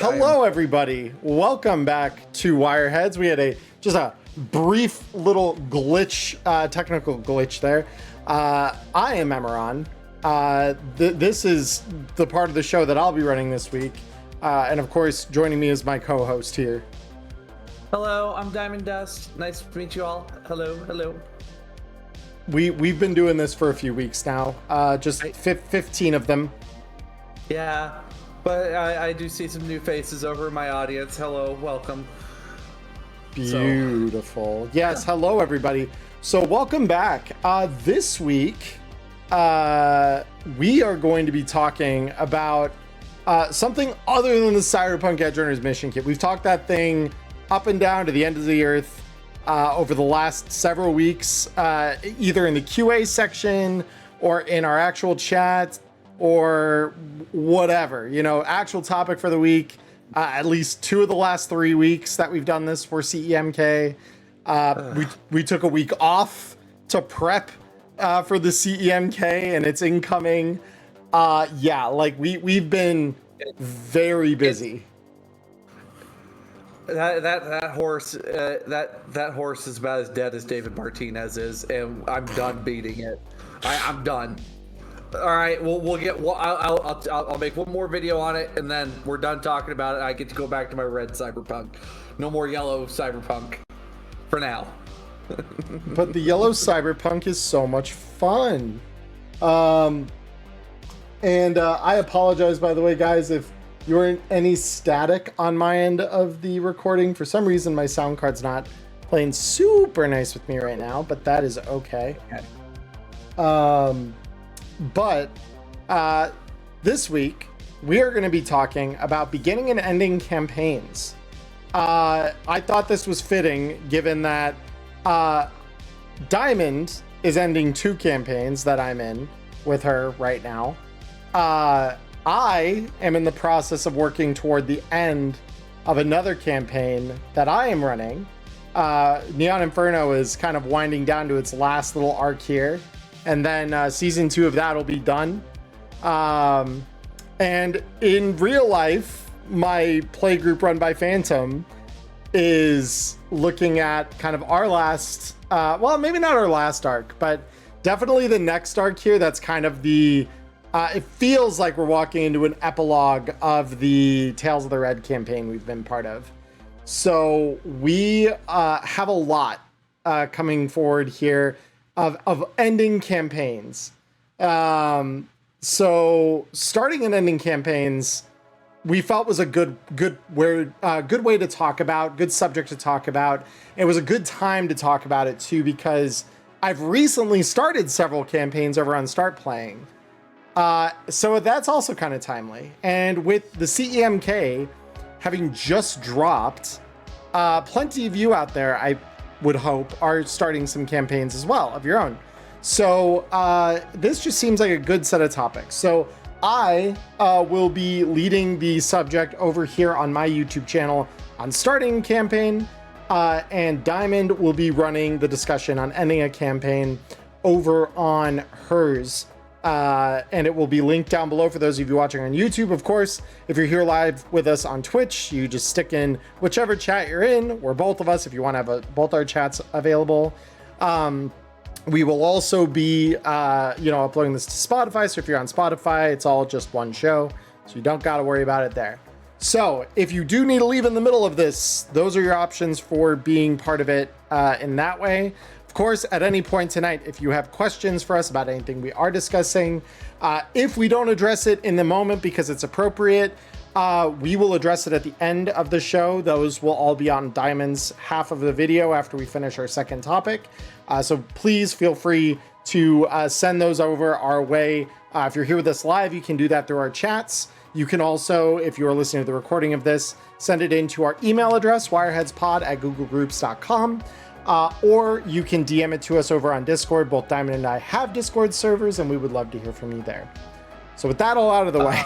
Hello, everybody. Welcome back to Wireheads. We had just a brief little glitch, technical glitch there. I am Emmerron. This is the part of the show that I'll be running this week. And of course, joining me is my co-host here. Hello, I'm Diamond Dust. Nice to meet you all. Hello. We've been doing this for a few weeks now. Just 15 of them. Yeah. But I do see some new faces over in my audience. Hello, welcome. Beautiful. Yes, hello everybody. So welcome back. This week, we are going to be talking about something other than the Cyberpunk Edge Runners mission kit. We've talked that thing up and down to the end of the earth over the last several weeks, either in the QA section or in our actual chat, or whatever, actual topic for the week. At least 2 of the last 3 weeks that we've done this for CEMK. We took a week off to prep for the CEMK, and it's incoming. We've been very busy. That horse is about as dead as David Martinez is, and I'm done beating it. I'm done. All right, I'll make one more video on it, and then we're done talking about it. I get to go back to my red Cyberpunk. No more yellow Cyberpunk for now. But the yellow Cyberpunk is so much fun. I apologize, by the way, guys, if you're in any static on my end of the recording. For some reason, my sound card's not playing super nice with me right now, but that is okay. But this week, we are going to be talking about beginning and ending campaigns. I thought this was fitting, given that Diamond is ending 2 campaigns that I'm in with her right now. I am in the process of working toward the end of another campaign that I am running. Neon Inferno is kind of winding down to its last little arc here. And then season 2 of that will be done. And in real life, my play group run by Phantom is looking at kind of our last, maybe not our last arc, but definitely the next arc here. That's kind of it feels like we're walking into an epilogue of the Tales of the Red campaign we've been part of. So we have a lot coming forward here of ending campaigns. So starting and ending campaigns, we felt was a good way to talk about, good subject to talk about. It was a good time to talk about it too, because I've recently started several campaigns over on StartPlaying. So that's also kind of timely. And with the CEMK having just dropped, plenty of you out there, I would hope, are starting some campaigns as well of your own. So this just seems like a good set of topics. So I will be leading the subject over here on my YouTube channel on starting a campaign, and Diamond will be running the discussion on ending a campaign over on hers. And it will be linked down below for those of you watching on YouTube. Of course, if you're here live with us on Twitch, you just stick in whichever chat you're in, or both of us, if you want to have both our chats available. We will also be, uploading this to Spotify. So if you're on Spotify, it's all just one show, so you don't got to worry about it there. So if you do need to leave in the middle of this, those are your options for being part of it in that way. Of course, at any point tonight, if you have questions for us about anything we are discussing, if we don't address it in the moment because it's appropriate, we will address it at the end of the show. Those will all be on Diamond's half of the video after we finish our second topic. So please feel free to send those over our way. If you're here with us live, you can do that through our chats. You can also, if you are listening to the recording of this, send it into our email address, wireheadspod@googlegroups.com. Or you can DM it to us over on Discord. Both Diamond and I have Discord servers, and we would love to hear from you there. So with that all out of the way,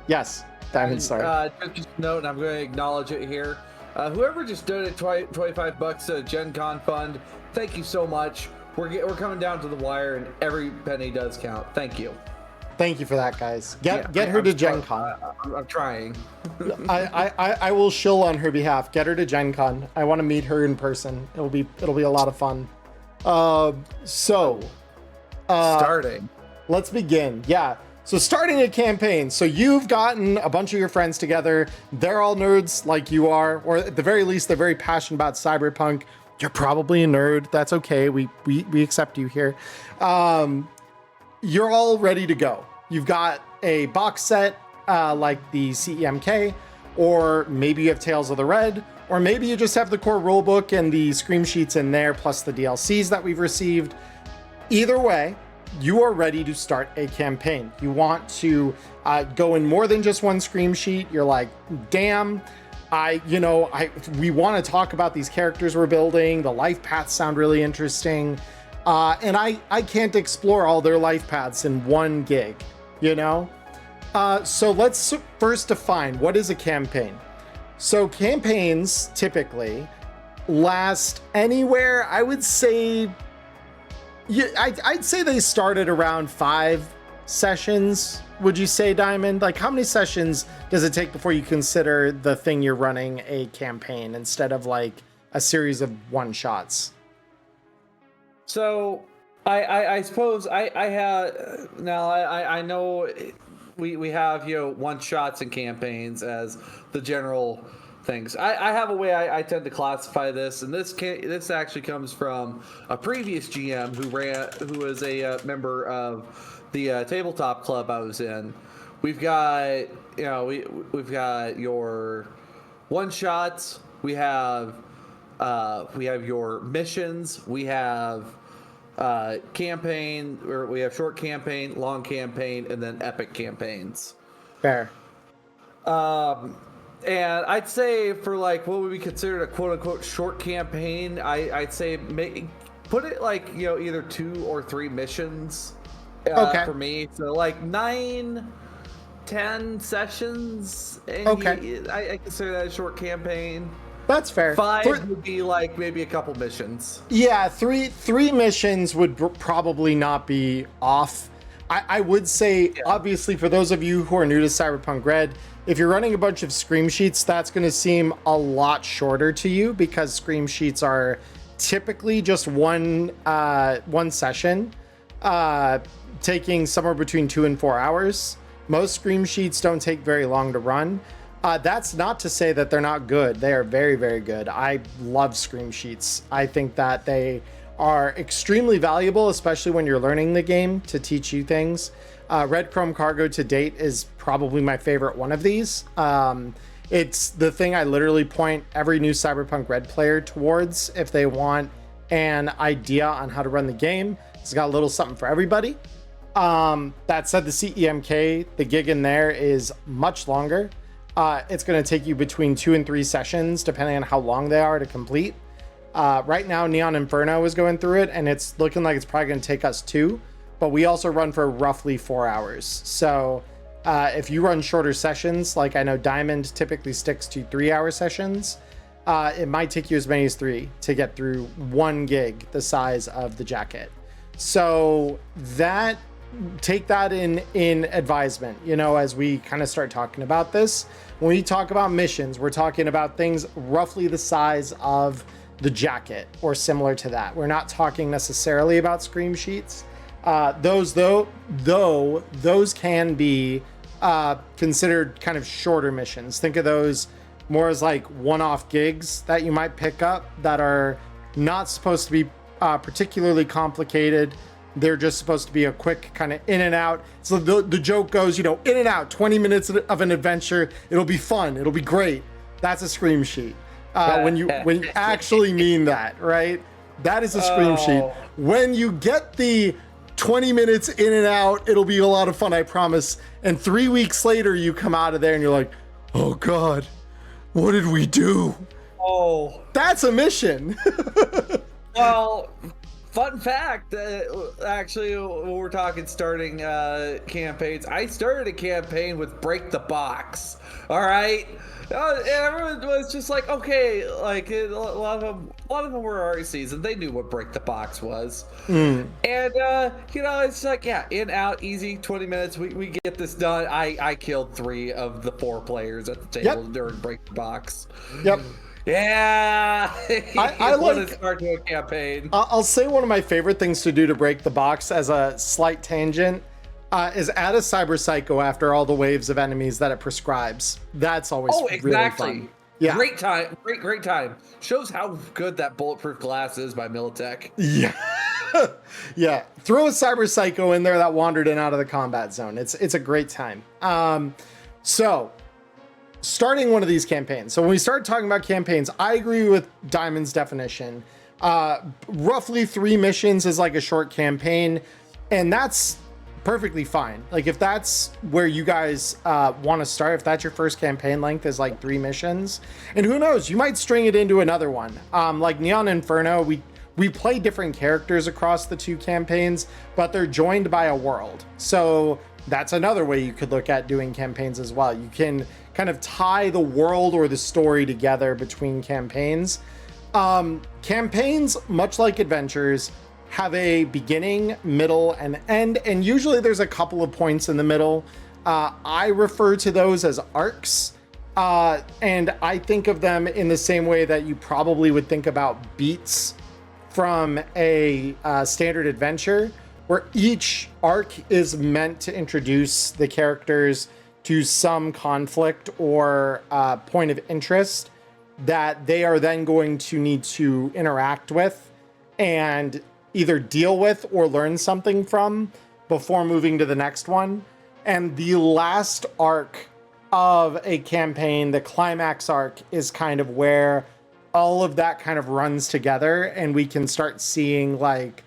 yes, Diamond, sorry. Just note, and I'm going to acknowledge it here. Whoever just donated $25 to Gen Con Fund, thank you so much. We're coming down to the wire, and every penny does count. Thank you. Thank you for that, guys. Get her to Gen Con. I'm trying. I will shill on her behalf. Get her to Gen Con. I want to meet her in person. It'll be a lot of fun. Starting. Let's begin. Yeah. So starting a campaign. So you've gotten a bunch of your friends together. They're all nerds like you are, or at the very least, they're very passionate about cyberpunk. You're probably a nerd. That's okay. We accept you here. You're all ready to go. You've got a box set like the CEMK, or maybe you have Tales of the Red, or maybe you just have the core rulebook and the scream sheets in there, plus the DLCs that we've received. Either way, you are ready to start a campaign. You want to go in more than just one scream sheet. You're like, damn, we want to talk about these characters we're building. The life paths sound really interesting. And I can't explore all their life paths in one gig, So let's first define what is a campaign. So campaigns typically last anywhere, I would say, I'd say they started around 5 sessions. Would you say, Diamond? Like, how many sessions does it take before you consider the thing you're running a campaign instead of like a series of one-shots? So I suppose I know we have one shots and campaigns as the general things. I have a way I tend to classify this, and this actually comes from a previous GM who was a member of the tabletop club I was in. We've got we've got your one shots. We have your missions. We have campaign, or we have short campaign, long campaign, and then epic campaigns. Fair. And I'd say for like what would be considered a quote unquote short campaign, I'd say put it like either 2 or 3 missions. Okay. For me, so like 9-10 sessions. Okay. I consider that a short campaign. That's fair. 5 would be like maybe a couple missions. Yeah, three missions would probably not be off. I would say, obviously, for those of you who are new to Cyberpunk Red, if you're running a bunch of scream sheets, that's going to seem a lot shorter to you because scream sheets are typically just one session, taking somewhere between 2 and 4 hours. Most scream sheets don't take very long to run. That's not to say that they're not good. They are very, very good. I love scream sheets. I think that they are extremely valuable, especially when you're learning the game, to teach you things. Red Chrome Cargo to date is probably my favorite one of these. It's the thing I literally point every new Cyberpunk Red player towards if they want an idea on how to run the game. It's got a little something for everybody. That said, the CEMK, the gig in there is much longer. It's going to take you between 2 and 3 sessions, depending on how long they are to complete. Right now, Neon Inferno is going through it, and it's looking like it's probably going to take us 2, but we also run for roughly 4 hours. So if you run shorter sessions, like I know Diamond typically sticks to 3-hour sessions, it might take you as many as 3 to get through 1 gig the size of the jacket. So take that in advisement, as we kind of start talking about this. When we talk about missions, we're talking about things roughly the size of the jacket or similar to that. We're not talking necessarily about scream sheets. Those can be considered kind of shorter missions. Think of those more as like one-off gigs that you might pick up that are not supposed to be particularly complicated. They're just supposed to be a quick kind of in and out. So the joke goes, in and out, 20 minutes of an adventure. It'll be fun. It'll be great. That's a scream sheet. When you actually mean that, right? That is a scream sheet. When you get the 20 minutes in and out, it'll be a lot of fun, I promise. And 3 weeks later, you come out of there and you're like, oh God, what did we do? Oh, that's a mission. Well, Fun fact, actually, when we're talking starting campaigns, I started a campaign with Break the Box. All right, and everyone was just like, okay, like a lot of them were already seasoned. They knew what Break the Box was, and it's like, yeah, in out, easy, 20 minutes, we get this done. I killed 3 of the 4 players at the table during Break the Box. Yep. Yeah, I want like to start to a campaign. I'll say one of my favorite things to do to break the box as a slight tangent is add a cyber psycho after all the waves of enemies that it prescribes. That's always really fun. Yeah, great time, great time. Shows how good that bulletproof glass is by Militech. Yeah, yeah. Throw a cyber psycho in there that wandered in out of the combat zone. It's a great time. So. Starting one of these campaigns. So when we start talking about campaigns, I agree with Diamond's definition. Roughly 3 missions is like a short campaign, and that's perfectly fine. Like if that's where you guys want to start, if that's your first campaign length is like 3 missions, and who knows, you might string it into another one. Like Neon Inferno, we play different characters across the 2 campaigns, but they're joined by a world. So that's another way you could look at doing campaigns as well. You can kind of tie the world or the story together between campaigns. Campaigns, much like adventures, have a beginning, middle, and end, and usually there's a couple of points in the middle. I refer to those as arcs, and I think of them in the same way that you probably would think about beats from a standard adventure, where each arc is meant to introduce the characters to some conflict or point of interest that they are then going to need to interact with and either deal with or learn something from before moving to the next one. And the last arc of a campaign, the climax arc, is kind of where all of that kind of runs together, and we can start seeing like,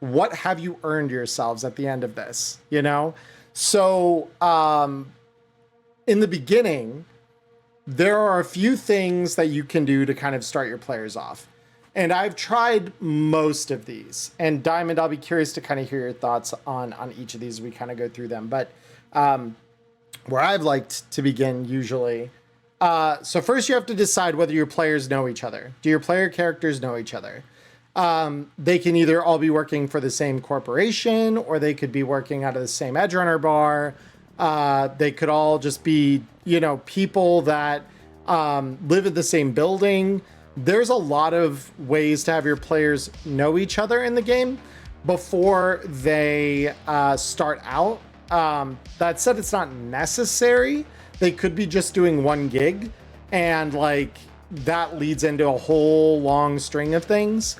what have you earned yourselves at the end of this, you know? So in the beginning, there are a few things that you can do to kind of start your players off. And I've tried most of these. And Diamond, I'll be curious to kind of hear your thoughts on each of these as we kind of go through them. But where I've liked to begin usually, so first you have to decide whether your players know each other. Do your player characters know each other? They can either all be working for the same corporation, or they could be working out of the same edge runner bar. They could all just be, you know, people that live in the same building. There's a lot of ways to have your players know each other in the game before they start out. That said, it's not necessary. They could be just doing one gig, and like that leads into a whole long string of things.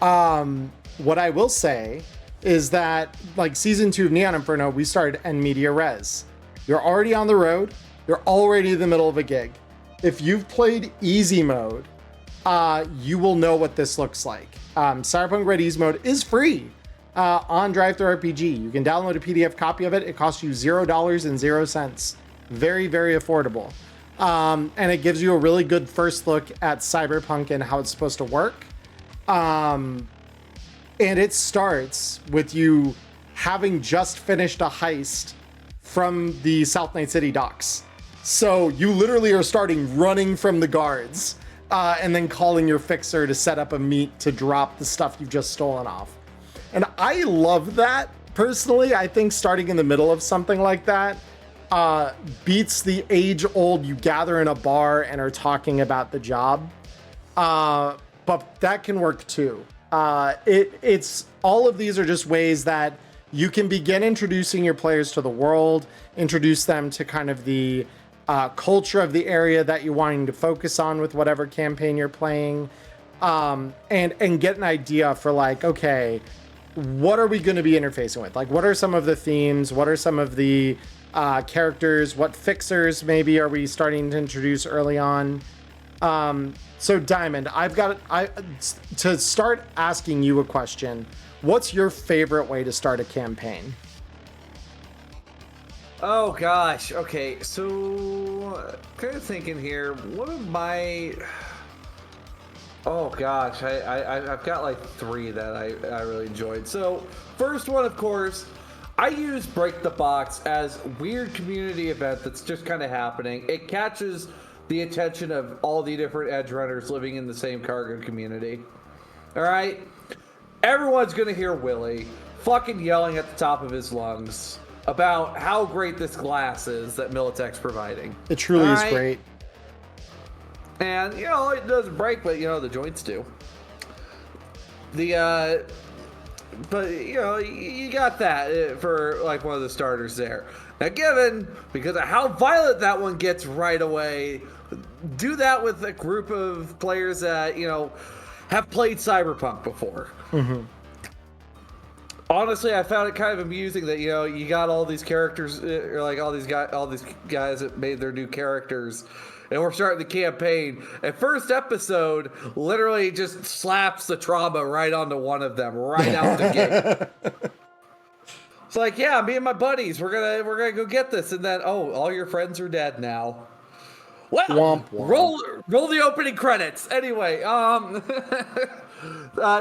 What I will say is that like season 2 of Neon Inferno, we started en media res. You're already on the road. You're already in the middle of a gig. If you've played easy mode, you will know what this looks like. Cyberpunk Red Easy mode is free on DriveThruRPG. You can download a PDF copy of it. It costs you $0.00. Very, very affordable. And it gives you a really good first look at Cyberpunk and how it's supposed to work. And it starts with you having just finished a heist from the South Night City docks. So you literally are starting running from the guards and then calling your fixer to set up a meet to drop the stuff you've just stolen off. And I love that personally. I think starting in the middle of something like that beats the age-old you gather in a bar and are talking about the job. But that can work too. It's all of these are just ways that you can begin introducing your players to the world, introduce them to kind of the culture of the area that you're wanting to focus on with whatever campaign you're playing, and get an idea for like, okay, what are we going to be interfacing with? Like, what are some of the themes? What are some of the characters? What fixers maybe are we starting to introduce early on? So Diamond, to start asking you a question. What's your favorite way to start a campaign? Oh gosh. Okay. So kind of thinking here, what am I... Oh gosh, I've got like 3 that I really enjoyed. So first one, of course, I use Break the Box as weird community event that's just kind of happening. It catches the attention of all the different edge runners living in the same cargo community. All right, everyone's gonna hear Willie fucking yelling at the top of his lungs about how great this glass is that Militech's providing. It truly is great. And, you know, it doesn't break, but, you know, the joints do. But, you know, you got that for, like, one of the starters there. Now, because of how violent that one gets right away, do that with a group of players that, you know, have played Cyberpunk before. Mm-hmm. Honestly, I found it kind of amusing that, you know, you got all these characters, or like all these guys that made their new characters, and we're starting the campaign. And first episode literally just slaps the trauma right onto one of them, right out the gate. It's like, yeah, me and my buddies, we're gonna go get this, and then all your friends are dead now. Well, womp, womp. roll the opening credits. Anyway,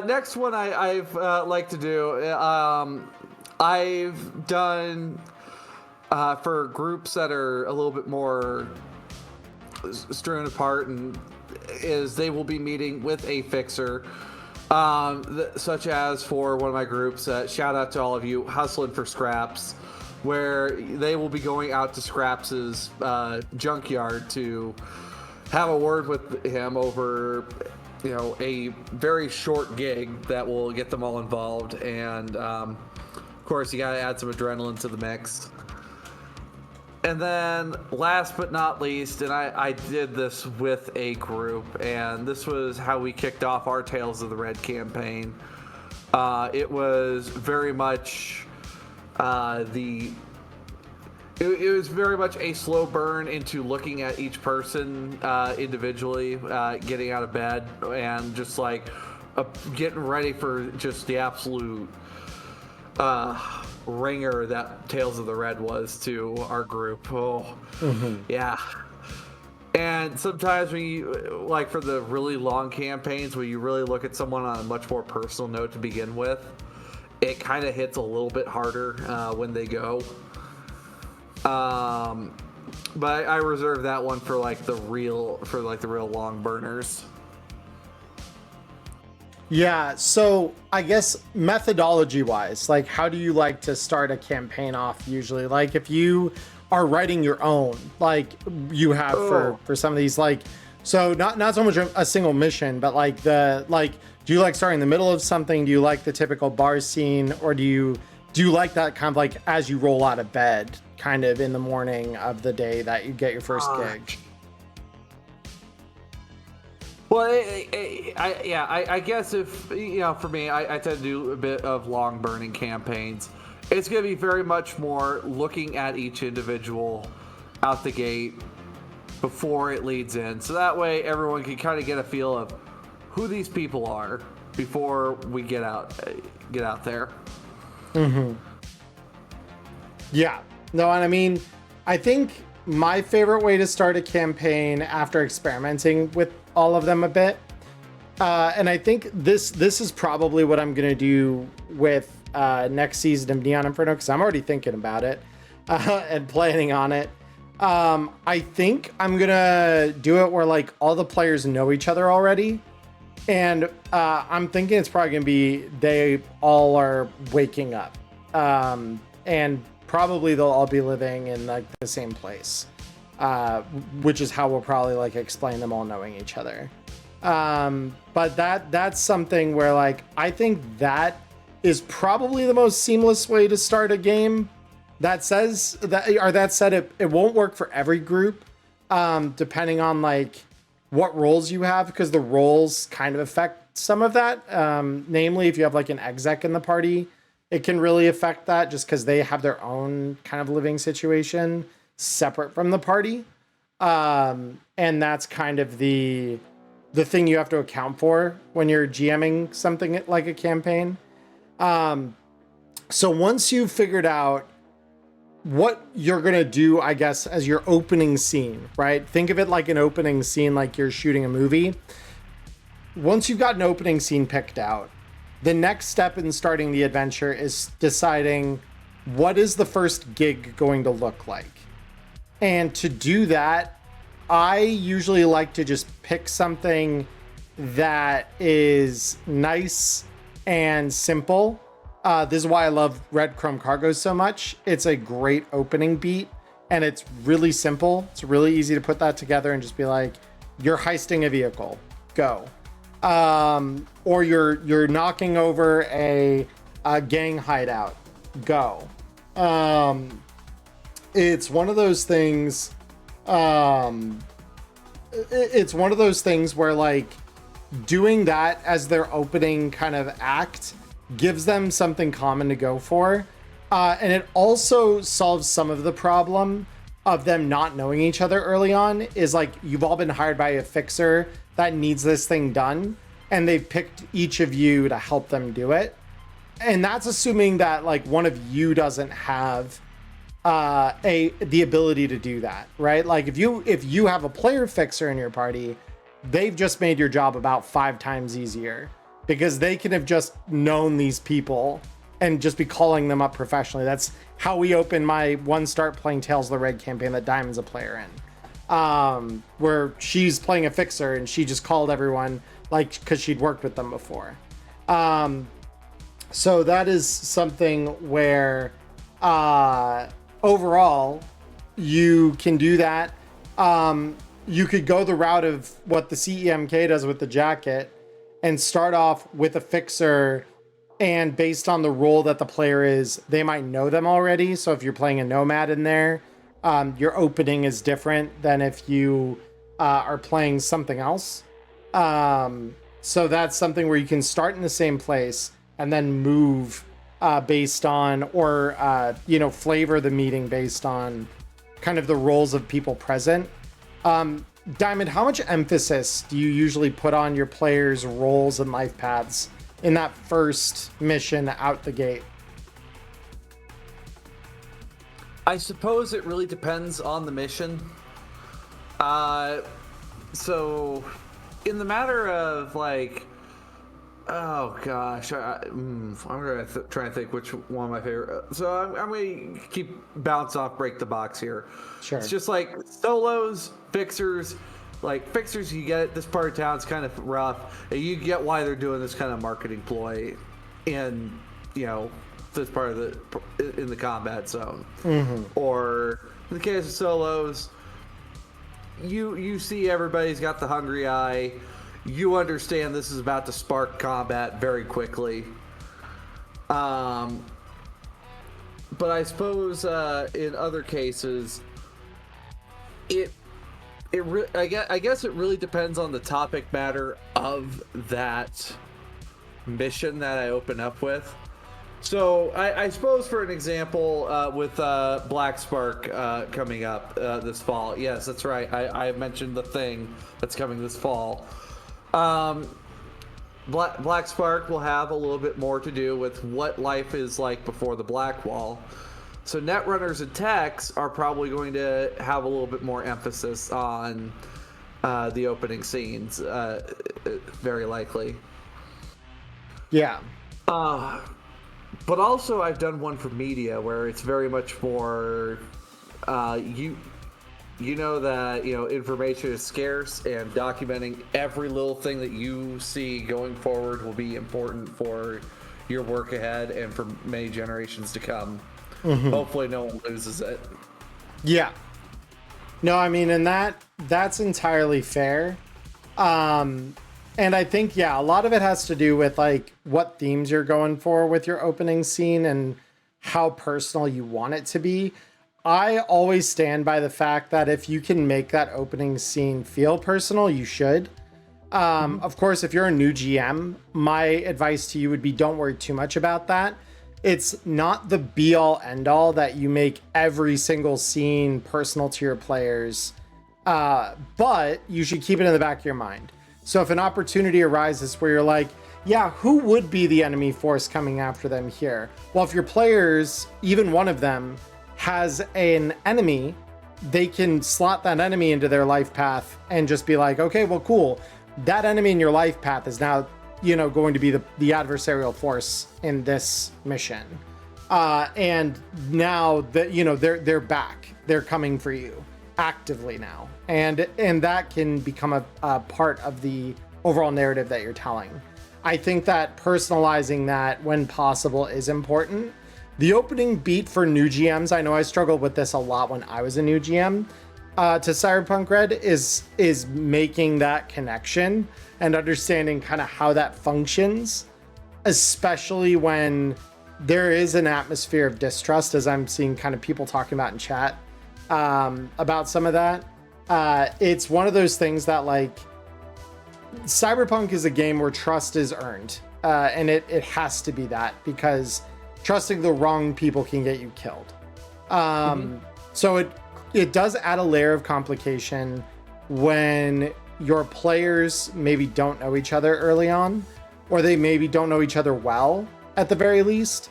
next one I've like to do. I've done for groups that are a little bit more strewn apart, and is they will be meeting with a fixer, such as for one of my groups. Shout out to all of you hustling for scraps, where they will be going out to Scraps' junkyard to have a word with him over, you know, a very short gig that will get them all involved. And of course, you gotta add some adrenaline to the mix. And then last but not least, and I did this with a group, and this was how we kicked off our Tales of the Red campaign. It was very much it was very much a slow burn into looking at each person individually, getting out of bed, and just like getting ready for just the absolute ringer that Tales of the Red was to our group. Yeah. And sometimes when you, like for the really long campaigns where you really look at someone on a much more personal note to begin with, it kind of hits a little bit harder when they go. But I reserve that one for the real long burners. Yeah, so I guess methodology wise, like how do you like to start a campaign off usually? Like if you are writing your own, like you have for some of these, like, so not so much a single mission, but do you like starting in the middle of something? Do you like the typical bar scene, or do you like that kind of like as you roll out of bed, kind of in the morning of the day that you get your first gig? Well, I guess if, you know, for me, I tend to do a bit of long burning campaigns. It's going to be very much more looking at each individual out the gate before it leads in. So that way everyone can kind of get a feel of who these people are before we get out there. Mm-hmm. Yeah. No, and I mean, I think my favorite way to start a campaign after experimenting with all of them a bit, and I think this is probably what I'm going to do with next season of Neon Inferno, because I'm already thinking about it and planning on it. I think I'm going to do it where like all the players know each other already. And I'm thinking it's probably going to be they all are waking up. And probably they'll all be living in like the same place, which is how we'll probably like explain them all knowing each other. But that's something where like I think that is probably the most seamless way to start a game. That said, it won't work for every group, depending on like what roles you have, because the roles kind of affect some of that. Namely, if you have like an exec in the party, it can really affect that just because they have their own kind of living situation separate from the party. And that's kind of the thing you have to account for when you're GMing something like a campaign. So once you've figured out what you're going to do, I guess, as your opening scene, right? Think of it like an opening scene, like you're shooting a movie. once you've got an opening scene picked out, the next step in starting the adventure is deciding what is the first gig going to look like. And to do that, I usually like to just pick something that is nice and simple. This is why I love Red Chrome Cargo so much. It's a great opening beat, and it's really simple. It's really easy to put that together and just be like, you're heisting a vehicle, go. Or you're knocking over a gang hideout, go. It's one of those things. It's one of those things where like doing that as their opening kind of act gives them something common to go for. And it also solves some of the problem of them not knowing each other early on. Is like, you've all been hired by a fixer that needs this thing done, and they've picked each of you to help them do it. And that's assuming that like one of you doesn't have the ability to do that, right? Like if you have a player fixer in your party, they've just made your job about 5 times easier, because they can have just known these people and just be calling them up professionally. That's how we opened my one StartPlaying Tales of the Red campaign that Diamond's a player in, where she's playing a fixer and she just called everyone like because she'd worked with them before. So that is something where overall you can do that. You could go the route of what the CEMK does with the jacket and start off with a fixer, and based on the role that the player is, they might know them already. So if you're playing a nomad in there, your opening is different than if you are playing something else. So that's something where you can start in the same place and then move based on, or flavor the meeting based on kind of the roles of people present. Diamond, how much emphasis do you usually put on your players' roles and life paths in that first mission out the gate? I suppose it really depends on the mission. So in the matter of like, oh gosh, I'm gonna try and think which one of my favorite. So I'm gonna keep bounce off, break the box here. Sure. It's just like solos, fixers. Like fixers, you get this part of town's kind of rough, and you get why they're doing this kind of marketing ploy in this part of in the combat zone. Mm-hmm. Or in the case of solos, you see everybody's got the hungry eye. You understand this is about to spark combat very quickly. But I suppose in other cases, I guess it really depends on the topic matter of that mission that I open up with. So I suppose for an example, with Black Spark coming up this fall. Yes, that's right. I mentioned the thing that's coming this fall. Black Spark will have a little bit more to do with what life is like before the Black Wall. So netrunners and techs are probably going to have a little bit more emphasis on the opening scenes, very likely. Yeah. But also I've done one for media where it's very much more, you know that information is scarce, and documenting every little thing that you see going forward will be important for your work ahead and for many generations to come. Mm-hmm. Hopefully no one loses it. Yeah. No, I mean, and that's entirely fair. And I think, a lot of it has to do with like what themes you're going for with your opening scene and how personal you want it to be. I always stand by the fact that if you can make that opening scene feel personal, you should. Of course, if you're a new GM, my advice to you would be don't worry too much about that. It's not the be all end all that you make every single scene personal to your players, but you should keep it in the back of your mind. So if an opportunity arises where you're like, who would be the enemy force coming after them here? Well, if your players, even one of them, has an enemy, they can slot that enemy into their life path and just be like, okay, well, cool. that enemy in your life path is now, going to be the adversarial force in this mission. And now that, they're back, they're coming for you actively now. And that can become a part of the overall narrative that you're telling. I think that personalizing that when possible is important. The opening beat for new GMs, I know I struggled with this a lot when I was a new GM, to Cyberpunk Red is making that connection and understanding kind of how that functions, especially when there is an atmosphere of distrust, as I'm seeing kind of people talking about in chat about some of that. It's one of those things that, like, Cyberpunk is a game where trust is earned, and it has to be that, because trusting the wrong people can get you killed. So it does add a layer of complication when your players maybe don't know each other early on, or they maybe don't know each other well at the very least.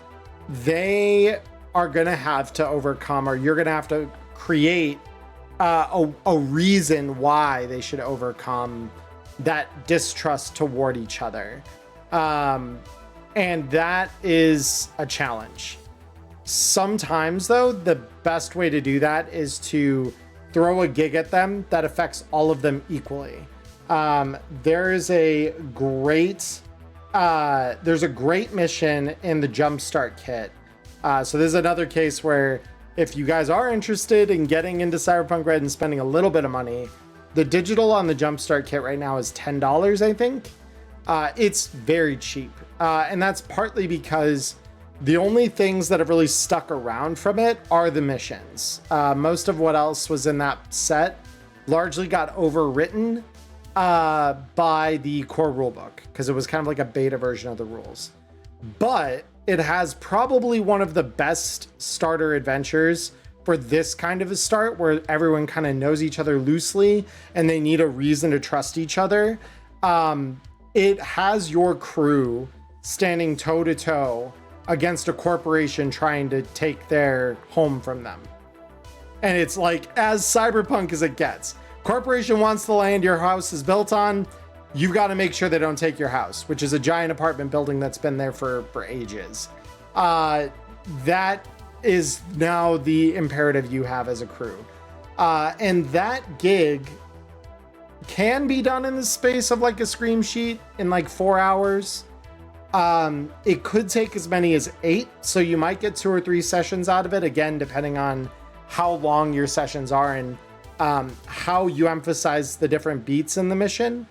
They are going to have to overcome, or you're going to have to create a reason why they should overcome that distrust toward each other. And that is a challenge. Sometimes, though, the best way to do that is to throw a gig at them that affects all of them equally. There's a great mission in the Jumpstart kit. So there's another case where if you guys are interested in getting into Cyberpunk Red and spending a little bit of money, the digital on the Jumpstart kit right now is $10, I think. It's very cheap. And that's partly because the only things that have really stuck around from it are the missions. Most of what else was in that set largely got overwritten by the core rulebook, because it was kind of like a beta version of the rules. But it has probably one of the best starter adventures for this kind of a start, where everyone kind of knows each other loosely and they need a reason to trust each other. It has your crew standing toe to toe against a corporation trying to take their home from them. And it's like, as cyberpunk as it gets. Corporation wants the land your house is built on. You've got to make sure they don't take your house, which is a giant apartment building that's been there for ages. That is now the imperative you have as a crew. And that gig can be done in the space of like a scream sheet in like 4 hours. It could take as many as 8, so you might get 2 or 3 sessions out of it, again, depending on how long your sessions are and how you emphasize the different beats in the mission.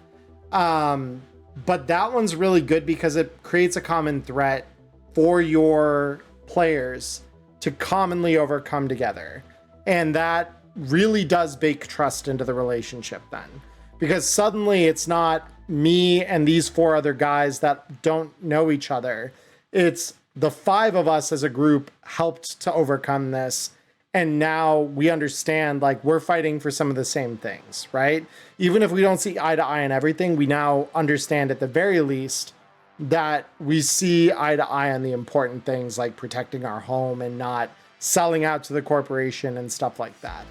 But that one's really good because it creates a common threat for your players to commonly overcome together. And that really does bake trust into the relationship then. Because suddenly it's not me and these 4 other guys that don't know each other. It's the 5 of us as a group helped to overcome this. And now we understand, like, we're fighting for some of the same things, right? Even if we don't see eye to eye on everything, we now understand at the very least that we see eye to eye on the important things, like protecting our home and not selling out to the corporation and stuff like that.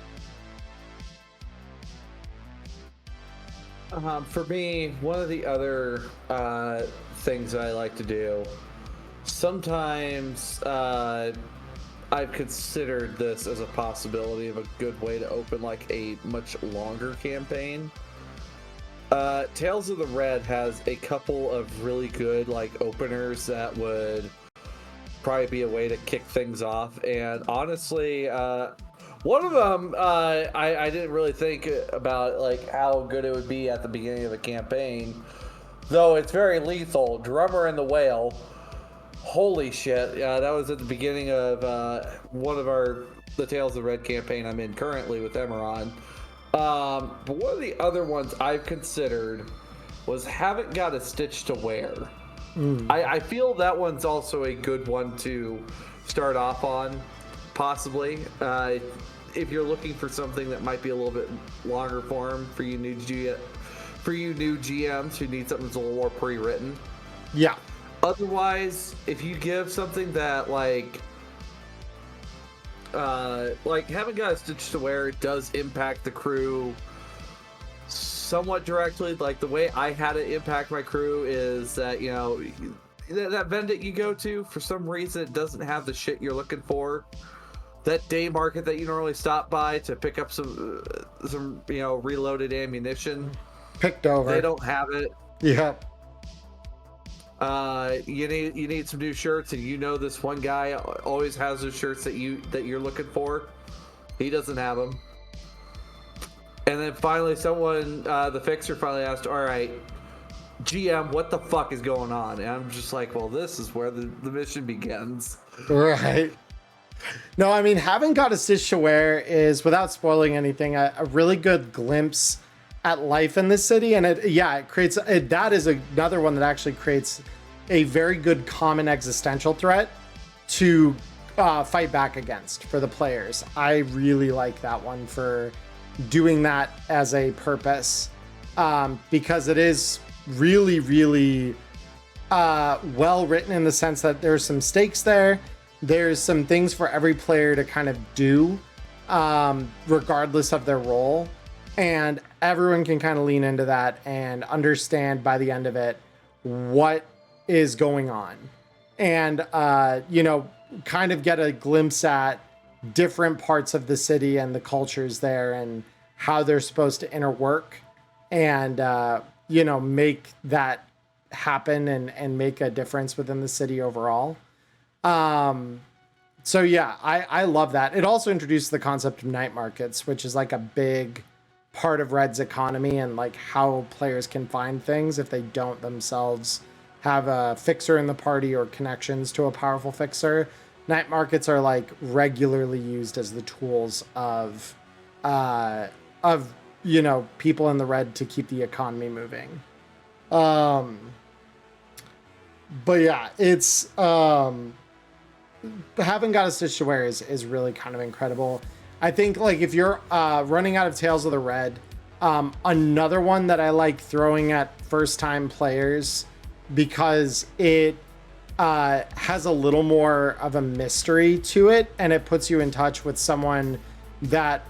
For me, one of the other things I like to do, sometimes I've considered this as a possibility of a good way to open like a much longer campaign. Tales of the Red has a couple of really good like openers that would probably be a way to kick things off. And honestly, one of them I didn't really think about like how good it would be at the beginning of a campaign, though it's very lethal. Drummer and the Whale. Holy shit! Yeah, that was at the beginning of one of the Tales of the Red campaign I'm in currently with Emmerron. But one of the other ones I've considered was Haven't Got a Stitch to Wear. I feel that one's also a good one to start off on, possibly. If you're looking for something that might be a little bit longer form for you new GMs who need something that's a little more pre-written. Yeah. Otherwise, if you give something that like Haven't Got a Stitch to Wear does impact the crew somewhat directly. Like the way I had it impact my crew is that, you know, that vendor you go to, for some reason it doesn't have the shit you're looking for. That day market that you normally stop by to pick up some you know, reloaded ammunition, Picked over. they don't have it. Yeah. You need some new shirts, and you know this one guy always has those shirts that you're looking for. He doesn't have them. And then finally, someone, the fixer finally asked, "All right, GM, what the fuck is going on?" And I'm just like, "Well, this is where the mission begins." Right. No, I mean, having got a Stitch-to-Wear is, without spoiling anything, a really good glimpse at life in this city. And it creates, that is another one that actually creates a very good common existential threat to fight back against for the players. I really like that one for doing that as a purpose, because it is really, really well written in the sense that there's some stakes there. There's some things for every player to kind of do, regardless of their role. And everyone can kind of lean into that and understand by the end of it what is going on. And, you know, kind of get a glimpse at different parts of the city and the cultures there and how they're supposed to interwork and, you know, make that happen and make a difference within the city overall. So yeah, I love that. It also introduced the concept of night markets, which is like a big part of Red's economy and like how players can find things if they don't themselves have a fixer in the party or connections to a powerful fixer. Night markets are like regularly used as the tools of you know, people in the Red to keep the economy moving. But yeah, it's having got a Stitch-to-Wear is really kind of incredible. I think like if you're running out of Tales of the Red, another one that I like throwing at first time players because it has a little more of a mystery to it and it puts you in touch with someone that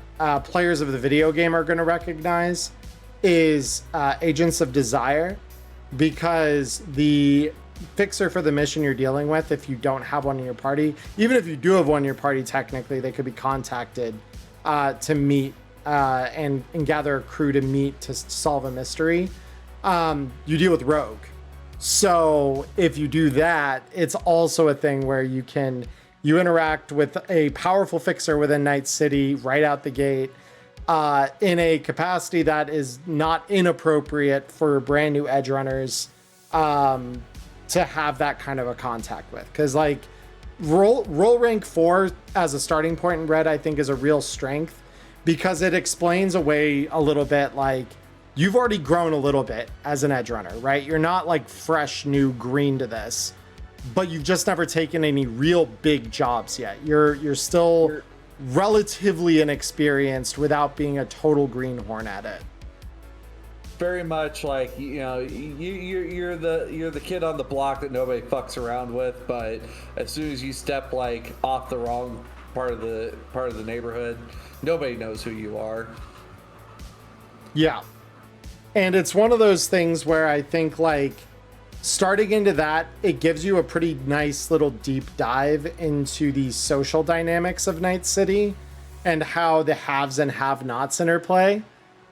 players of the video game are going to recognize is Agents of Desire, because the fixer for the mission you're dealing with, if you don't have one in your party, even if you do have one in your party, technically they could be contacted to meet and gather a crew to meet to solve a mystery. You deal with Rogue, so if you do that, it's also a thing where you interact with a powerful fixer within Night City right out the gate, in a capacity that is not inappropriate for brand new edge runners to have that kind of a contact with. Because like roll rank 4 as a starting point in Red, I think is a real strength because it explains away a little bit like you've already grown a little bit as an edge runner, right? You're not like fresh new green to this, but you've just never taken any real big jobs yet. You're still relatively inexperienced without being a total greenhorn at it. Very much like, you know, you're the kid on the block that nobody fucks around with, but as soon as you step like off the wrong part of the neighborhood, nobody knows who you are. Yeah. And it's one of those things where I think like starting into that, it gives you a pretty nice little deep dive into the social dynamics of Night City and how the haves and have-nots interplay.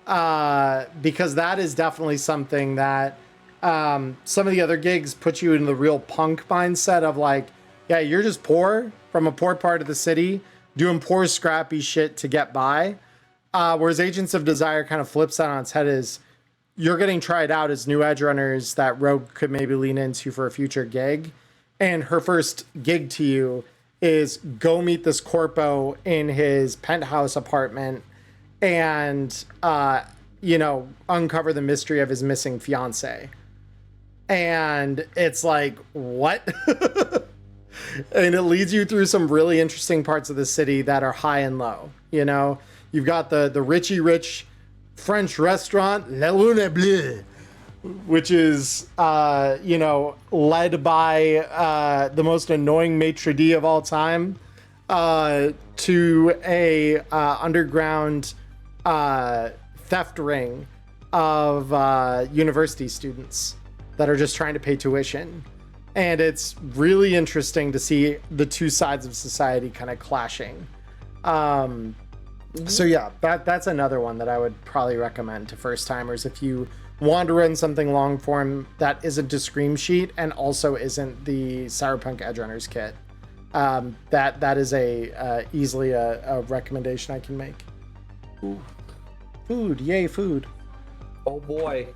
Because that is definitely something that some of the other gigs put you in the real punk mindset of like, yeah, you're just poor from a poor part of the city doing poor scrappy shit to get by. Whereas Agents of Desire kind of flips that on its head, is you're getting tried out as new edge runners that Rogue could maybe lean into for a future gig. And her first gig to you is go meet this corpo in his penthouse apartment and, you know, uncover the mystery of his missing fiance. And it's like, what? And it leads you through some really interesting parts of the city that are high and low. You know, you've got the richy rich French restaurant, La Lune Bleue, which is, you know, led by the most annoying maitre d' of all time, to a underground theft ring of university students that are just trying to pay tuition. And it's really interesting to see the two sides of society kind of clashing. So yeah, that's another one that I would probably recommend to first timers if you want to run something long form that isn't a Scream sheet and also isn't the Cyberpunk Edgerunners kit. That is easily a recommendation I can make. Ooh. Food, yay food. Oh boy.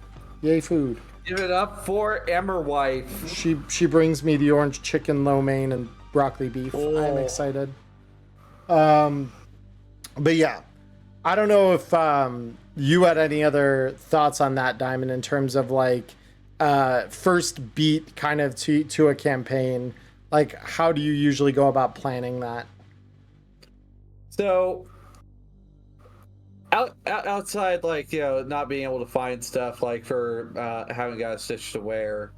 Yay food. Give it up for Emmerwife. She brings me the orange chicken lo mein and broccoli beef. Oh. I'm excited. But yeah, I don't know if you had any other thoughts on that, Diamond, in terms of like first beat kind of to a campaign. Like, how do you usually go about planning that? So outside, like, you know, not being able to find stuff, like for having got a stitch to wear,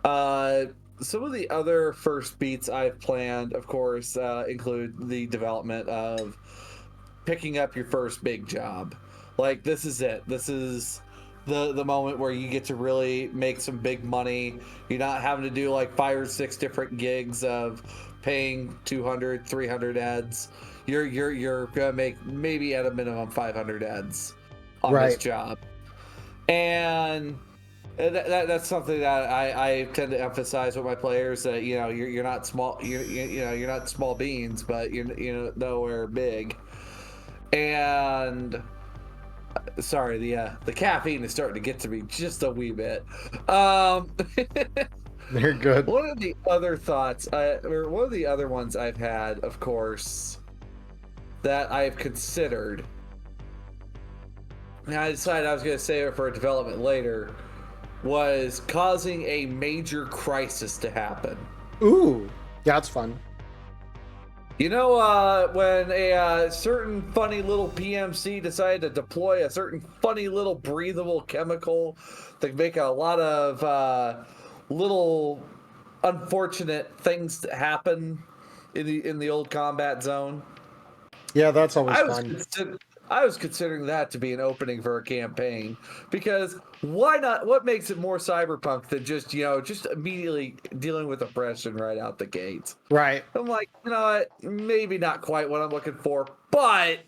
some of the other first beats I've planned, of course, include the development of picking up your first big job. Like, this is it. This is the moment where you get to really make some big money. You're not having to do like 5 or 6 different gigs of paying 200, 300 ads. You're gonna make maybe at a minimum 500 ads on this job, and that's something that I tend to emphasize with my players, that you know you're not small, you know you're not small beans, but you're nowhere big. And sorry, the caffeine is starting to get to me just a wee bit. They're good. One of the other thoughts, or one of the other ones I've had, of course, that I've considered, and I decided I was going to save it for a development later, was causing a major crisis to happen. Ooh, that's fun. You know, when a certain funny little PMC decided to deploy a certain funny little breathable chemical to make a lot of little unfortunate things happen in the old combat zone. Yeah, that's always fun. I was considering that to be an opening for a campaign, because why not? What makes it more cyberpunk than just immediately dealing with oppression right out the gates? Right. I'm like, you know what? Maybe not quite what I'm looking for, but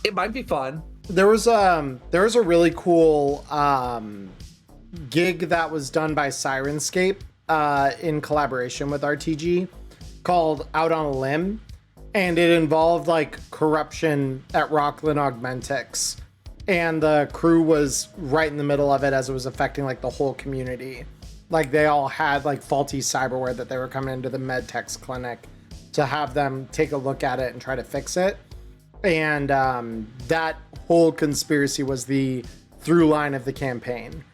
it might be fun. There was a really cool gig that was done by Sirenscape in collaboration with RTG called Out on a Limb. And it involved like corruption at Rockland Augmentix. And the crew was right in the middle of it as it was affecting like the whole community. Like they all had like faulty cyberware that they were coming into the medtech's clinic to have them take a look at it and try to fix it. And that whole conspiracy was the through line of the campaign.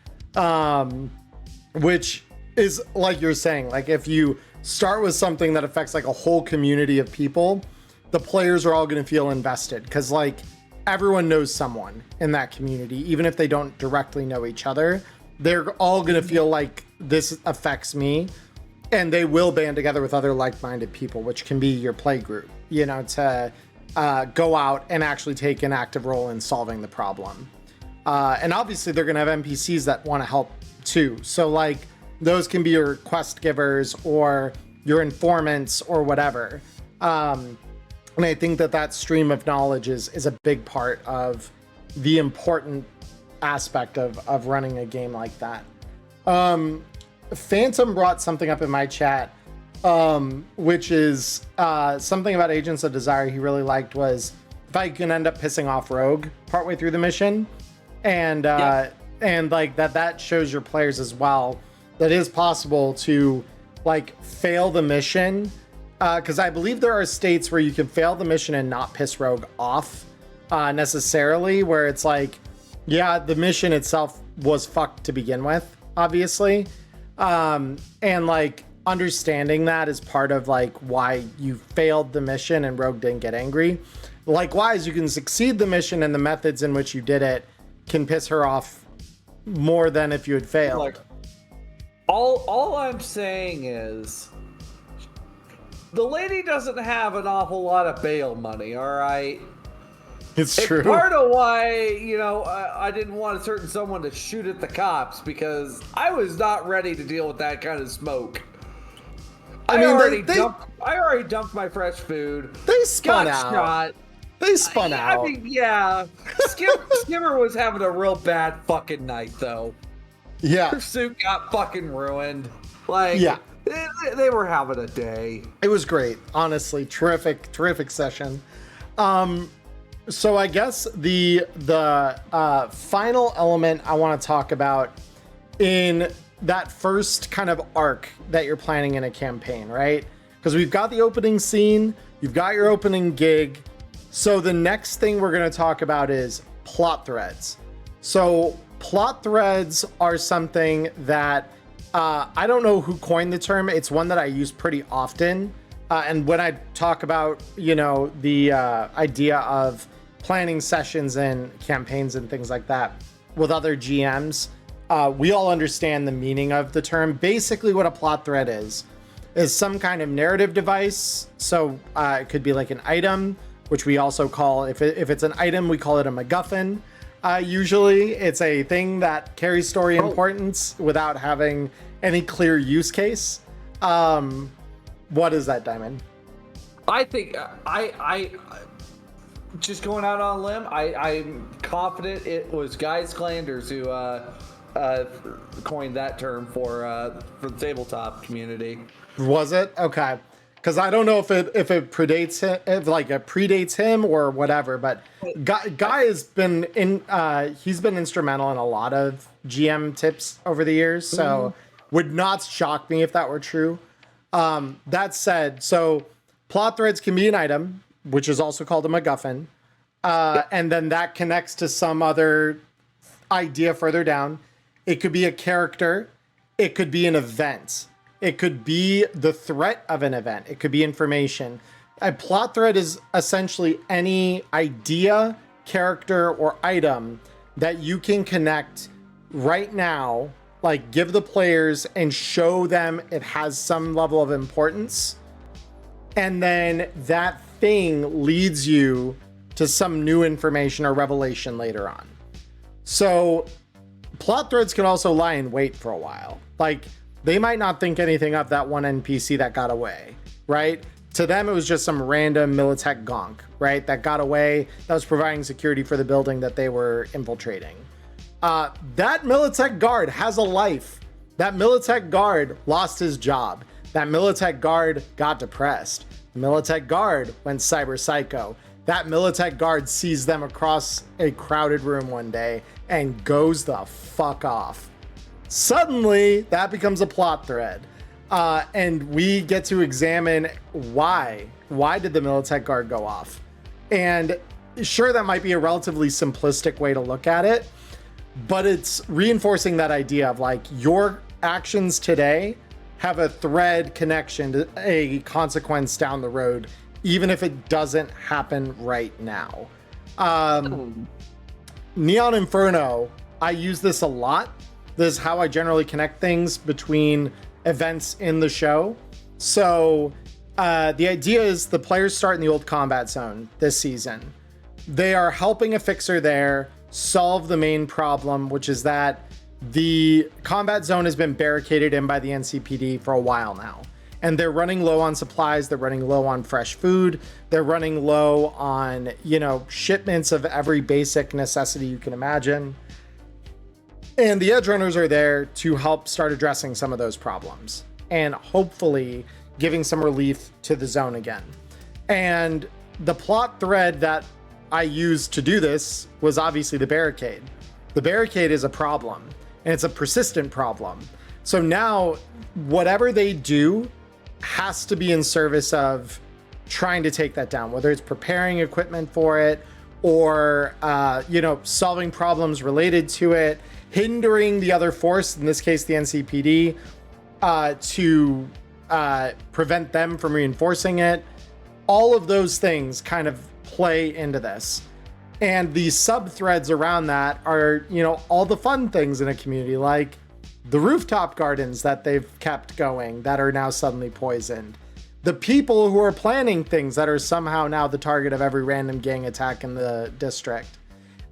Which is, like you're saying, like if you start with something that affects like a whole community of people, the players are all going to feel invested, because like everyone knows someone in that community, even if they don't directly know each other. They're all going to feel like this affects me, and they will band together with other like-minded people, which can be your play group, you know, to go out and actually take an active role in solving the problem. And obviously they're going to have NPCs that want to help too. So like those can be your quest givers or your informants or whatever. And I think that stream of knowledge is a big part of the important aspect of running a game like that. Phantom brought something up in my chat, which is something about Agents of Desire he really liked, was if I can end up pissing off Rogue partway through the mission. And and like that shows your players as well that it is possible to like fail the mission, because I believe there are states where you can fail the mission and not piss Rogue off necessarily, where it's like, yeah, the mission itself was fucked to begin with, obviously, and like understanding that is part of like why you failed the mission and Rogue didn't get angry. Likewise, you can succeed the mission, and the methods in which you did it can piss her off more than if you had failed. Like, all I'm saying is the lady doesn't have an awful lot of bail money, all right? It's true. Part of why, I didn't want a certain someone to shoot at the cops because I was not ready to deal with that kind of smoke. I already dumped my fresh food. They spun out. Shot. They spun out. I mean, yeah. Skimmer was having a real bad fucking night, though. Yeah. Her suit got fucking ruined. Like, yeah. They were having a day. It was great. Honestly, terrific session. So I guess the final element I want to talk about in that first kind of arc that you're planning in a campaign, right? Because we've got the opening scene, you've got your opening gig. So the next thing we're going to talk about is plot threads. So plot threads are something that I don't know who coined the term. It's one that I use pretty often. And when I talk about, the idea of planning sessions and campaigns and things like that with other GMs, we all understand the meaning of the term. Basically, what a plot thread is some kind of narrative device. So it could be like an item, which we also call, if it's an item, we call it a MacGuffin. Usually, it's a thing that carries story importance without having any clear use case. What is that, Diamond? I think I just going out on a limb. I'm confident it was Guy Sklanders who coined that term for the tabletop community. Was it? Okay, because I don't know if it predates him, it predates him or whatever. But Guy has been he's been instrumental in a lot of GM tips over the years. So would not shock me if that were true. That said, so plot threads can be an item, which is also called a MacGuffin. And then that connects to some other idea further down. It could be a character. It could be an event. It could be the threat of an event. It could be information. A plot thread is essentially any idea, character, or item that you can connect right now, like give the players and show them it has some level of importance. And then that thing leads you to some new information or revelation later on. So plot threads can also lie in wait for a while. Like they might not think anything of that one NPC that got away, right? To them, it was just some random Militech gonk, right? That got away, that was providing security for the building that they were infiltrating. That Militech guard has a life. That Militech guard lost his job. That Militech guard got depressed. The Militech guard went cyber psycho. That Militech guard sees them across a crowded room one day and goes the fuck off. Suddenly, that becomes a plot thread. And we get to examine why. Why did the Militech guard go off? And sure, that might be a relatively simplistic way to look at it, but it's reinforcing that idea of like your actions today have a thread connection to a consequence down the road, even if it doesn't happen right now. Neon Inferno, I use this a lot. This is how I generally connect things between events in the show. So the idea is the players start in the old combat zone this season. They are helping a fixer there solve the main problem, which is that the combat zone has been barricaded in by the NCPD for a while now. And they're running low on supplies, they're running low on fresh food, they're running low on, shipments of every basic necessity you can imagine. And the edge runners are there to help start addressing some of those problems and hopefully giving some relief to the zone again. And the plot thread that I used to do this was obviously the barricade. The barricade is a problem, and it's a persistent problem. So now whatever they do has to be in service of trying to take that down, whether it's preparing equipment for it or, solving problems related to it, hindering the other force, in this case, the NCPD, to prevent them from reinforcing it. All of those things kind of play into this. And the sub threads around that are, all the fun things in a community, like the rooftop gardens that they've kept going that are now suddenly poisoned. the people who are planning things that are somehow now the target of every random gang attack in the district.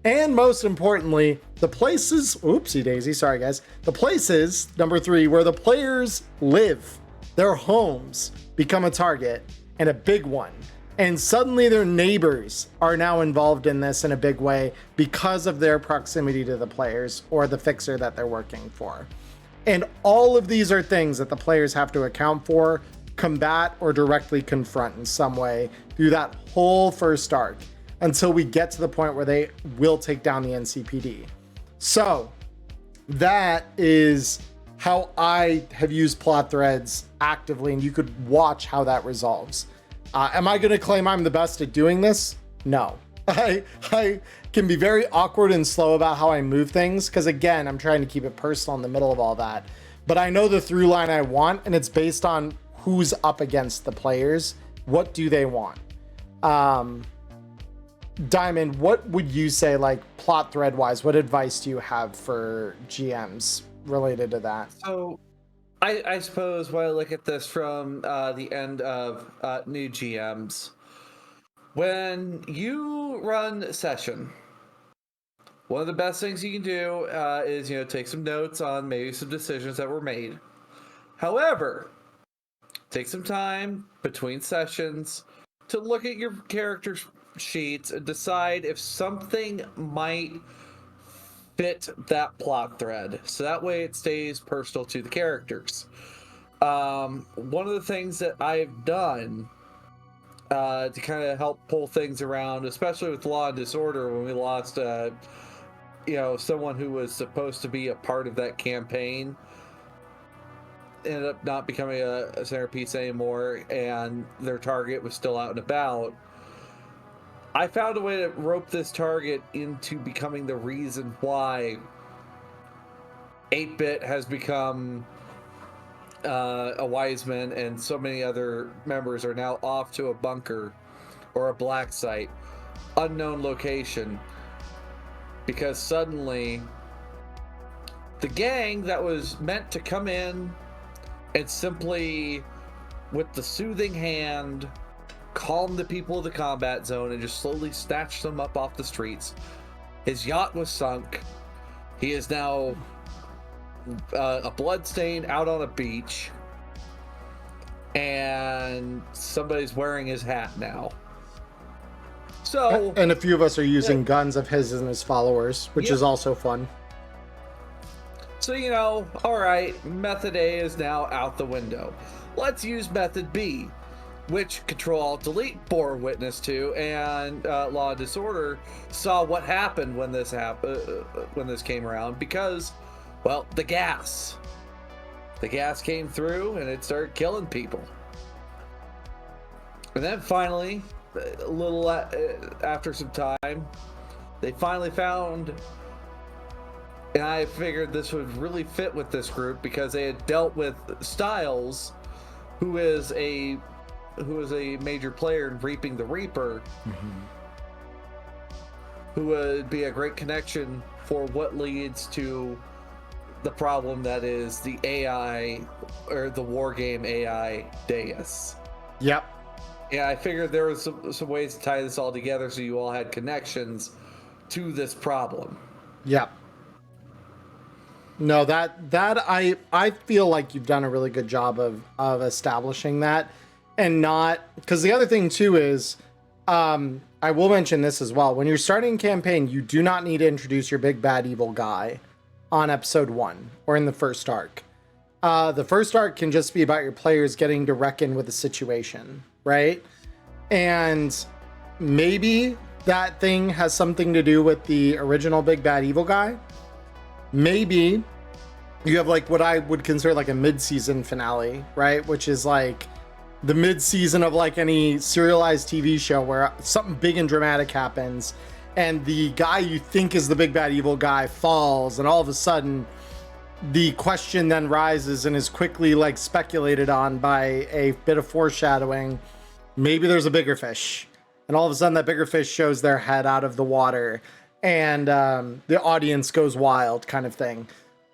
And most importantly, the places, oopsie daisy, sorry guys, the places, number 3, where the players live, their homes become a target, and a big one. And suddenly their neighbors are now involved in this in a big way because of their proximity to the players or the fixer that they're working for. And all of these are things that the players have to account for, combat, or directly confront in some way through that whole first arc until we get to the point where they will take down the NCPD. So that is how I have used plot threads actively, and you could watch how that resolves. Am I going to claim I'm the best at doing this? No. I can be very awkward and slow about how I move things because, again, I'm trying to keep it personal in the middle of all that. But I know the through line I want, and it's based on who's up against the players. What do they want? Diamond, what would you say, like, plot thread wise, what advice do you have for GMs related to that? So I suppose when I look at this from the end of new GMs, when you run session, one of the best things you can do is, take some notes on maybe some decisions that were made. However, take some time between sessions to look at your character sheets and decide if something might fit that plot thread, so that way it stays personal to the characters. One of the things that I've done to kind of help pull things around, especially with Law and Disorder, when we lost someone who was supposed to be a part of that campaign, ended up not becoming a centerpiece anymore, and their target was still out and about. I found a way to rope this target into becoming the reason why 8-Bit has become a Wiseman, and so many other members are now off to a bunker or a black site, unknown location, because suddenly the gang that was meant to come in and simply, with the soothing hand, calm the people of the combat zone and just slowly snatch them up off the streets. His yacht was sunk. He is now a bloodstain out on a beach, and somebody's wearing his hat now. So, and a few of us are using guns of his and his followers, which is also fun. So, all right, method A is now out the window. Let's use method B, which Control-Alt-Delete bore witness to, and Law and Disorder saw what happened when this came around, because, well, the gas came through and it started killing people. And then finally, a little after some time, they finally found, and I figured this would really fit with this group because they had dealt with Styles, who is a major player in Reaping the Reaper, who would be a great connection for what leads to the problem that is the AI, or the wargame AI Deus. Yep. Yeah, I figured there was some ways to tie this all together so you all had connections to this problem. Yep. No, that I feel like you've done a really good job of establishing that. And not, because the other thing too is, I will mention this as well. When you're starting a campaign, you do not need to introduce your big bad evil guy on episode 1 or in the first arc. The first arc can just be about your players getting to reckon with the situation, right? And maybe that thing has something to do with the original big bad evil guy. Maybe you have like what I would consider like a mid-season finale, right? Which is like the mid-season of like any serialized TV show where something big and dramatic happens and the guy you think is the big bad evil guy falls, and all of a sudden the question then rises and is quickly like speculated on by a bit of foreshadowing. Maybe there's a bigger fish, and all of a sudden that bigger fish shows their head out of the water, and the audience goes wild, kind of thing.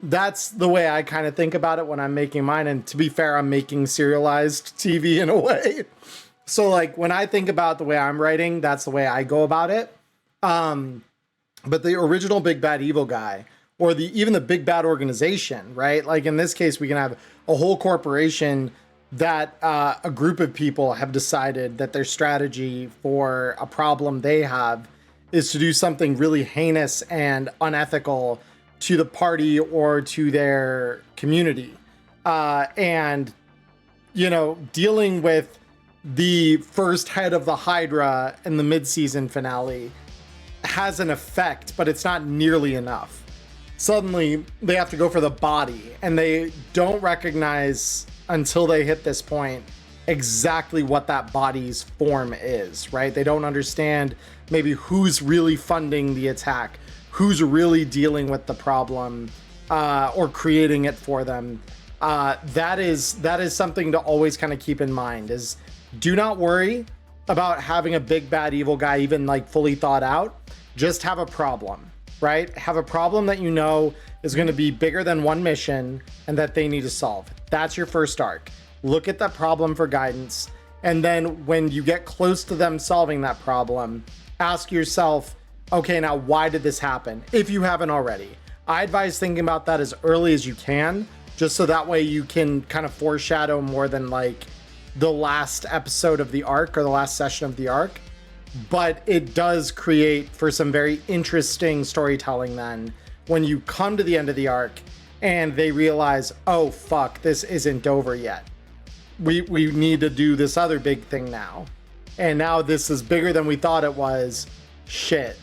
that's the way I kind of think about it when I'm making mine. And to be fair, I'm making serialized TV in a way. So like when I think about the way I'm writing, that's the way I go about it. But the original big bad evil guy, or even the big bad organization, right? Like in this case, we can have a whole corporation that a group of people have decided that their strategy for a problem they have is to do something really heinous and unethical to the party or to their community. And, you know, dealing with the first head of the Hydra in the mid-season finale has an effect, but it's not nearly enough. Suddenly, they have to go for the body, and they don't recognize until they hit this point exactly what that body's form is, right? They don't understand maybe who's really funding the attack, who's really dealing with the problem, or creating it for them. That is something to always kind of keep in mind, is do not worry about having a big bad evil guy even like fully thought out. Just have a problem, right? Have a problem that you know is going to be bigger than one mission and that they need to solve. That's your first arc. Look at that problem for guidance. And then when you get close to them solving that problem, ask yourself, okay, now why did this happen? If you haven't already. I advise thinking about that as early as you can, just so that way you can kind of foreshadow more than like the last episode of the arc or the last session of the arc. But it does create for some very interesting storytelling then when you come to the end of the arc and they realize, oh fuck, this isn't over yet. We need to do this other big thing now. And now this is bigger than we thought it was. Shit.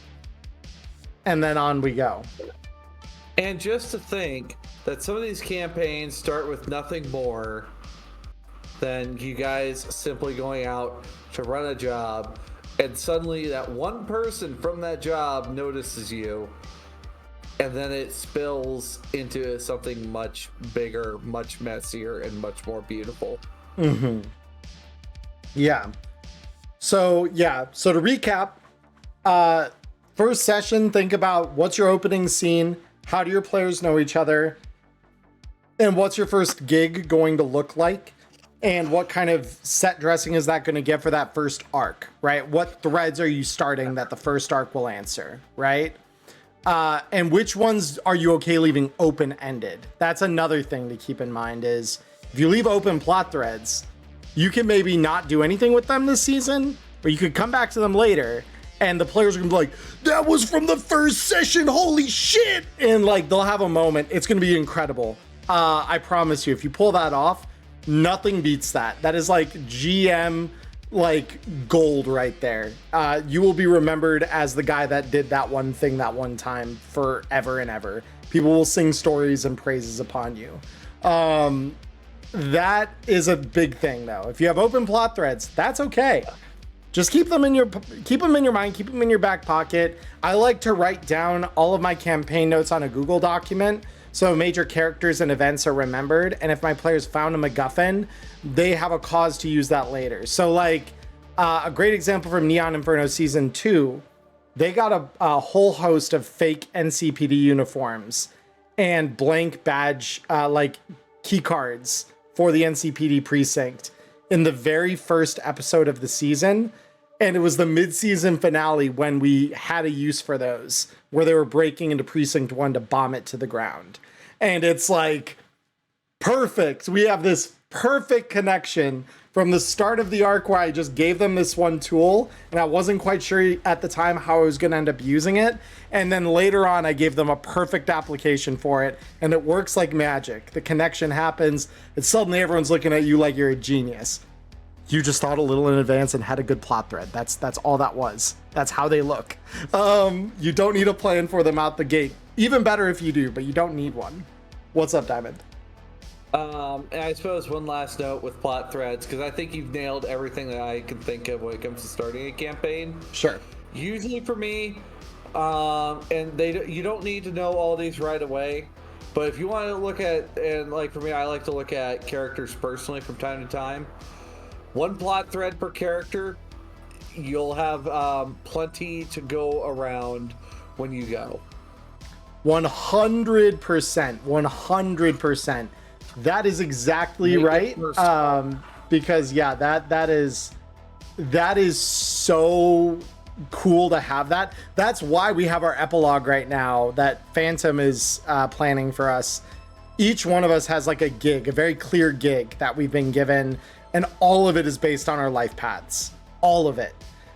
And then on we go. And just to think that some of these campaigns start with nothing more than you guys simply going out to run a job, and suddenly that one person from that job notices you, and then it spills into something much bigger, much messier, and much more beautiful. Mm-hmm. Yeah. So to recap, first session, think about what's your opening scene, how do your players know each other, and what's your first gig going to look like? And what kind of set dressing is that going to get for that first arc, right? What threads are you starting that the first arc will answer, right? And which ones are you okay leaving open-ended? That's another thing to keep in mind is if you leave open plot threads, you can maybe not do anything with them this season, or you could come back to them later and the players are gonna be like, that was from the first session, holy shit! And like, they'll have a moment. It's gonna be incredible. I promise you, if you pull that off, nothing beats that. That is like GM like gold right there. You will be remembered as the guy that did that one thing that one time forever and ever. People will sing stories and praises upon you. That is a big thing though. If you have open plot threads, that's okay. Just keep them in your mind, keep them in your back pocket. I like to write down all of my campaign notes on a Google document, so major characters and events are remembered. And if my players found a MacGuffin, they have a cause to use that later. So like a great example from Neon Inferno Season 2, they got a whole host of fake NCPD uniforms and blank badge like key cards for the NCPD precinct in the very first episode of the season. And it was the mid-season finale when we had a use for those, where they were breaking into Precinct 1 to bomb it to the ground. And it's like, perfect. We have this perfect connection from the start of the arc where I just gave them this one tool, and I wasn't quite sure at the time how I was going to end up using it. And then later on, I gave them a perfect application for it, and it works like magic. The connection happens, and suddenly everyone's looking at you like you're a genius. You just thought a little in advance and had a good plot thread. That's all that was. That's how they look. You don't need a plan for them out the gate. Even better if you do, but you don't need one. What's up, Diamond? And I suppose one last note with plot threads, because I think you've nailed everything that I can think of when it comes to starting a campaign. Sure. Usually for me, and you don't need to know all these right away, but if you want to look at, and like for me, I like to look at characters personally from time to time. One plot thread per character, you'll have plenty to go around when you go. 100%. 100%. That is exactly right. Because yeah, that is so cool to have that. That's why we have our epilogue right now that Phantom is planning for us. Each one of us has like a gig, a very clear gig that we've been given, and all of it is based on our life paths. All of it.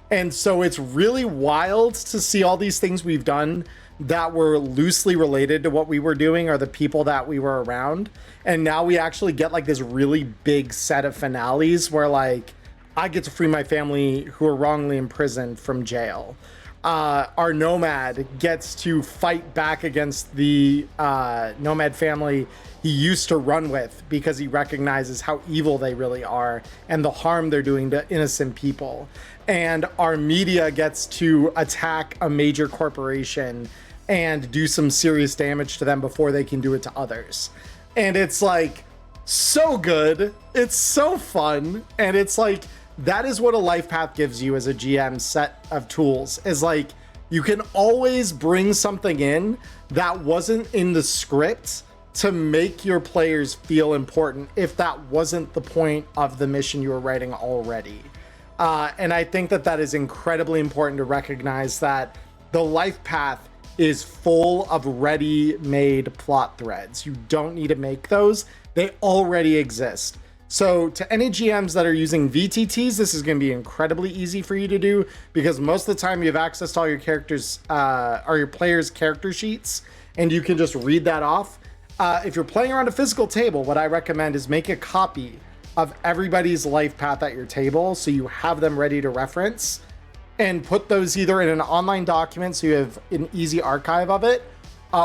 And so it's really wild to see all these things we've done that were loosely related to what we were doing or the people that we were around. And now we actually get like this really big set of finales where like I get to free my family who are wrongly imprisoned from jail. Our Nomad gets to fight back against the Nomad family he used to run with because he recognizes how evil they really are and the harm they're doing to innocent people. And our media gets to attack a major corporation and do some serious damage to them before they can do it to others. And it's like so good. It's so fun. And it's like, that is what a life path gives you as a GM set of tools, is like you can always bring something in that wasn't in the script to make your players feel important if that wasn't the point of the mission you were writing already. And I think that that is incredibly important to recognize that the life path is full of ready-made plot threads. You don't need to make those. They already exist. So to any GMs that are using VTTs, this is going to be incredibly easy for you to do because most of the time you have access to all your characters or your players' character sheets, and you can just read that off. If you're playing around a physical table, what I recommend is make a copy of everybody's life path at your table so you have them ready to reference, and put those either in an online document so you have an easy archive of it,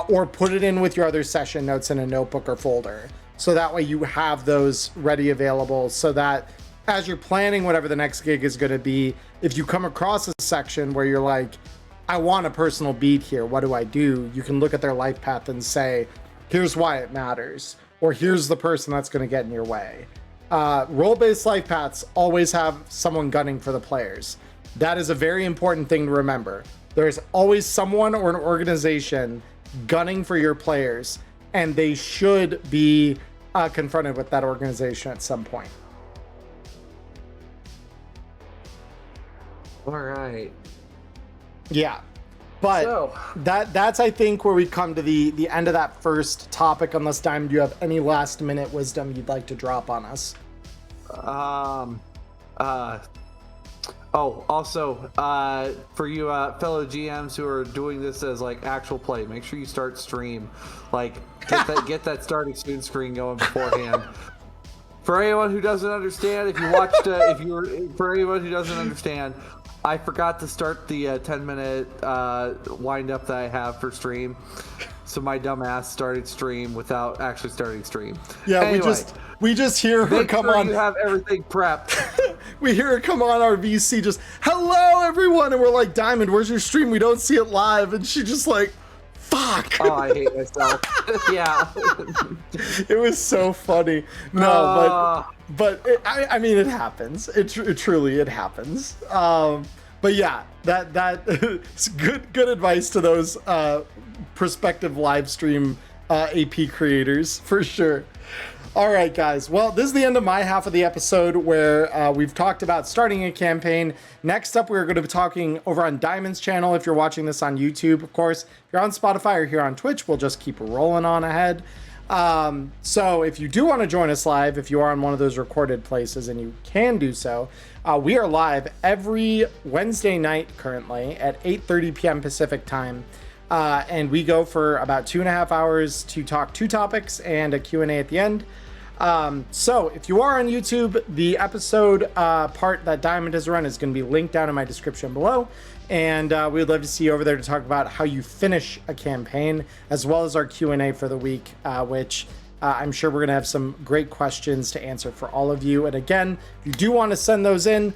or put it in with your other session notes in a notebook or folder. So that way you have those ready available so that as you're planning whatever the next gig is going to be, if you come across a section where you're like, I want a personal beat here, what do I do? You can look at their life path and say, here's why it matters, or here's the person that's going to get in your way. Role-based life paths always have someone gunning for the players. That is a very important thing to remember. There's always someone or an organization gunning for your players, and they should be confronted with that organization at some point. All right. Yeah. But So- that's I think where we come to the end of that first topic, unless Diamond, do you have any last minute wisdom you'd like to drop on us? Also, for you fellow GMs who are doing this as like actual play, make sure you start stream. Like, get that starting soon screen going beforehand. For anyone who doesn't understand, for anyone who doesn't understand, I forgot to start the 10-minute wind up that I have for stream. So my dumbass started stream without actually starting stream. Yeah, anyway, we just hear her come on. You have everything prepped. We hear her come on our VC just, hello everyone, and we're like, Diamond, where's your stream? We don't see it live. And she just like, fuck. Oh, I hate myself. Yeah. It was so funny. No, but I mean, it happens. It truly happens. But yeah, that's good advice to those prospective live stream AP creators for sure. All right, guys. Well, this is the end of my half of the episode where we've talked about starting a campaign. Next up, we're going to be talking over on Diamond's channel. If you're watching this on YouTube, of course, if you're on Spotify or here on Twitch, we'll just keep rolling on ahead. So if you do want to join us live, if you are on one of those recorded places, and you can do so, we are live every Wednesday night currently at 8:30 p.m. Pacific time. And we go for about 2.5 hours to talk 2 topics and a Q&A at the end. So if you are on YouTube, the episode part that Diamond has run is going to be linked down in my description below. And we'd love to see you over there to talk about how you finish a campaign, as well as our Q&A for the week, which I'm sure we're going to have some great questions to answer for all of you. And again, if you do want to send those in,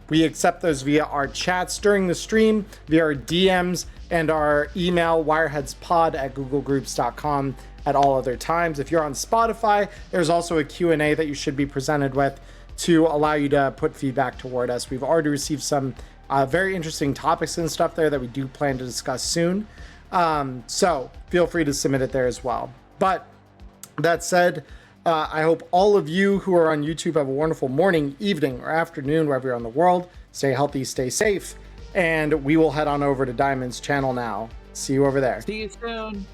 we accept those via our chats during the stream, via our DMs, and our email, wireheadspod@googlegroups.com at all other times. If you're on Spotify, there's also a Q&A that you should be presented with to allow you to put feedback toward us. We've already received some very interesting topics and stuff there that we do plan to discuss soon. So feel free to submit it there as well. But that said, I hope all of you who are on YouTube have a wonderful morning, evening, or afternoon, wherever you're in the world. Stay healthy, stay safe, and we will head on over to Diamond's channel now. See you over there. See you soon.